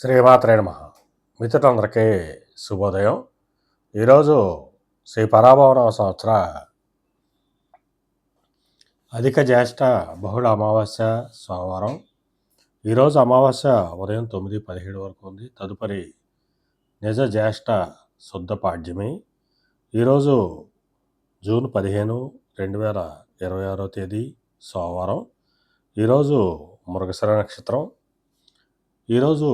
శ్రీమాత్రే నమః. మిత్రులందరికీ శుభోదయం. ఈరోజు శ్రీ పరాభవన సంవత్సర అధిక జ్యేష్ఠ బహుళ అమావాస్య సోమవారం. ఈరోజు అమావాస్య ఉదయం 9:17 వరకు ఉంది. తదుపరి నిజ జ్యేష్ఠ శుద్ధ పాడ్యమి. ఈరోజు జూన్ 15, 2026 తేదీ సోమవారం. ఈరోజు మృగశిర నక్షత్రం. ఈరోజు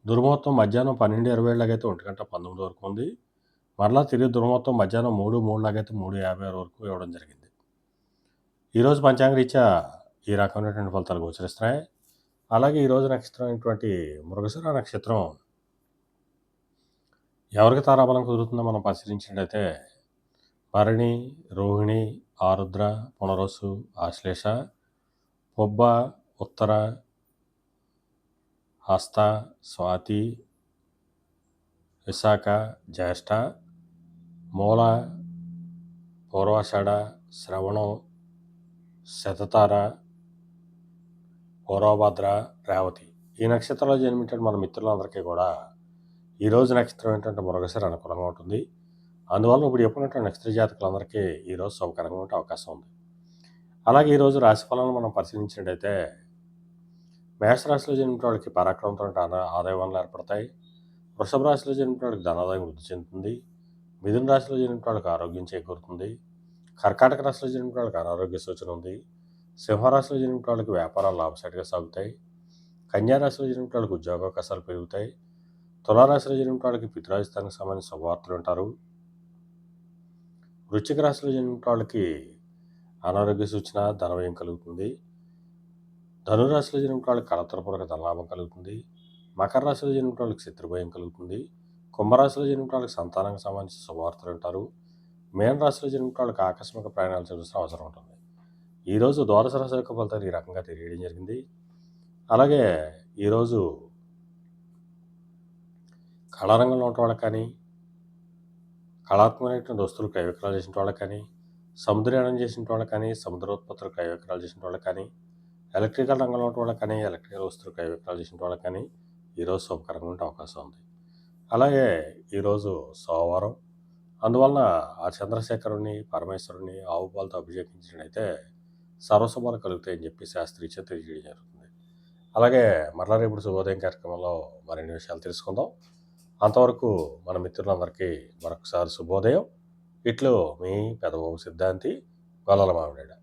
దుర్ముహూర్తం మధ్యాహ్నం 12:27 లాగైతే 1:19 వరకు ఉంది. మరలా తిరిగి దుర్ముహూర్తం మధ్యాహ్నం 3:03 లాగైతే 3:56 వరకు ఇవ్వడం జరిగింది. ఈరోజు పంచాంగరీత్యా ఈ రకమైనటువంటి ఫలితాలు గోచరిస్తున్నాయి. అలాగే ఈరోజు నక్షత్రం అయినటువంటి మృగశిర నక్షత్రం ఎవరికి తారాబలం కుదురుతుందో మనం పరిశీలించినట్లయితే భరణి, రోహిణి, ఆరుద్ర, పునరసు, ఆశ్లేష, పొబ్బ, ఉత్తర, హస్త, స్వాతి, విశాఖ, జ్యేష్ఠ, మూల, పూర్వాషాఢ, శ్రవణం, శతతార, పూర్వభద్ర, రేవతి. ఈ నక్షత్రాల్లో జన్మించిన మన మిత్రులందరికీ కూడా ఈరోజు నక్షత్రం ఏంటంటే మృగశిర అనుకూలంగా ఉంటుంది. అందువల్ల ఇప్పుడు చెప్పుకున్నటువంటి నక్షత్ర జాతకులందరికీ ఈరోజు శుభకరంగా ఉండే అవకాశం ఉంది. అలాగే ఈరోజు రాశి ఫలాలను మనం పరిశీలించినట్టయితే మేషరాశిలో జన్మించిన వాళ్ళకి పరాక్రమంతో ఆదాయ వనరులు ఏర్పడతాయి. వృషభ రాశిలో జన్మించిన వాళ్ళకి ధనాదాయం వృద్ధి చెందుతుంది. మిథున రాశిలో జన్మించిన వాళ్ళకి ఆరోగ్యం చేకూరుతుంది. కర్కాటక రాశిలో జన్మించిన వాళ్ళకి అనారోగ్య సూచన ఉంది. సింహరాశిలో జన్మించిన వాళ్ళకి వ్యాపారాలు లాభసాటిగా సాగుతాయి. కన్యారాశిలో జన్మించిన వాళ్ళకి ఉద్యోగావకాశాలు పెరుగుతాయి. తులారాశిలో జన్మించిన వాళ్ళకి పితృరాజస్థానికి సంబంధించిన శుభవార్తలు ఉంటారు. వృశ్చిక రాశిలో జన్మించిన వాళ్ళకి అనారోగ్య సూచన, ధనవ్యయం కలుగుతుంది. ధనురాశిలో జన్మించిన వాళ్ళకి కళత్రపూర్వక ధనలాభం కలుగుతుంది. మకర రాశిలో జన్మించిన వాళ్ళకి శత్రుభయం కలుగుతుంది. కుంభరాశిలో జన్మించిన వాళ్ళకి సంతానానికి సంబంధించిన శుభవార్తలు ఉంటారు. మేన రాశిలో జన్మించిన వాళ్ళకి ఆకస్మిక ప్రయాణాలు చేయాల్సిన అవసరం ఉంటుంది. ఈరోజు ద్వాదశ రాశి యొక్క ఫలితాలు ఈ రకంగా తెలియడం జరిగింది. అలాగే ఈరోజు కళారంగంలో ఉన్న వాళ్ళకి కానీ, కళాత్మకమైనటువంటి వస్తువులు క్రయ విక్రయాలు చేసిన వాళ్ళకి కానీ, సముద్రయానం చేసిన వాళ్ళకి కానీ, సముద్రోత్పత్తులు క్రయ విక్రయాలు చేసిన వాళ్ళకి కానీ, ఎలక్ట్రికల్ రంగంలో ఉన్న వాళ్ళకి కానీ, ఎలక్ట్రికల్ వస్తువులు క్రయ విక్రయాలు చేసిన వాళ్ళకి కానీ ఈరోజు శుభకరంగా ఉండే అవకాశం ఉంది. అలాగే ఈరోజు సోమవారం. అందువలన ఆ చంద్రశేఖరుని, పరమేశ్వరుని ఆవు పాలతో అభిషేకించినట్టయితే సర్వశుభాలు కలుగుతాయని చెప్పి శాస్త్రీయ తెలియజేయడం జరుగుతుంది. అలాగే మరలా రేపు శుభోదయం కార్యక్రమంలో మరిన్ని విషయాలు తెలుసుకుందాం. అంతవరకు మన మిత్రులందరికీ మరొకసారి శుభోదయం. ఇట్లు మీ పెదబాబు సిద్ధాంతి, గొల్లల మామిడాడ.